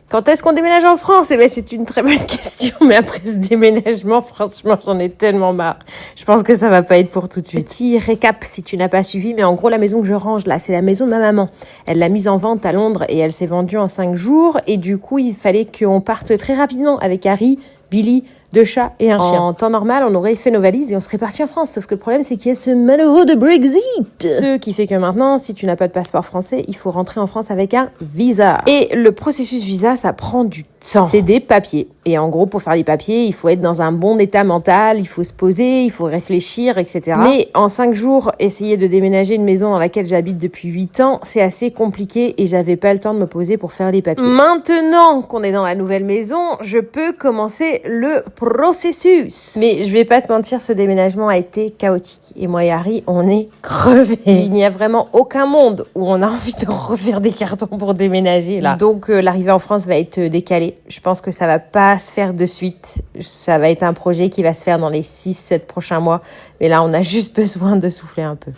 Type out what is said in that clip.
Quand est-ce qu'on déménage en France? Eh ben, c'est une très bonne question, mais après ce déménagement, franchement, j'en ai tellement marre. Je pense que ça va pas être pour tout de suite. Petit récap si tu n'as pas suivi, mais en gros, la maison que je range là, c'est la maison de ma maman. Elle l'a mise en vente à Londres et elle s'est vendue en 5 jours. Et du coup, il fallait qu'on parte très rapidement avec Harry, Billy, 2 chats et un chien. En temps normal, on aurait fait nos valises et on serait parti en France. Sauf que le problème, c'est qu'il y a ce malheureux de Brexit. Ce qui fait que maintenant, si tu n'as pas de passeport français, il faut rentrer en France avec un visa. Et le processus visa, ça prend du temps. C'est des papiers. Et en gros, pour faire les papiers, il faut être dans un bon état mental, il faut se poser, il faut réfléchir, etc. Mais en 5 jours, essayer de déménager une maison dans laquelle j'habite depuis 8 ans, c'est assez compliqué et j'avais pas le temps de me poser pour faire les papiers. Maintenant qu'on est dans la nouvelle maison, je peux commencer le processus. Mais je vais pas te mentir, ce déménagement a été chaotique. Et moi et Harry, on est crevés. Il n'y a vraiment aucun monde où on a envie de refaire des cartons pour déménager, là. Donc, l'arrivée en France va être décalée. Je pense que ça va pas se faire de suite. Ça va être un projet qui va se faire dans les 6-7 prochains mois. Mais là, on a juste besoin de souffler un peu.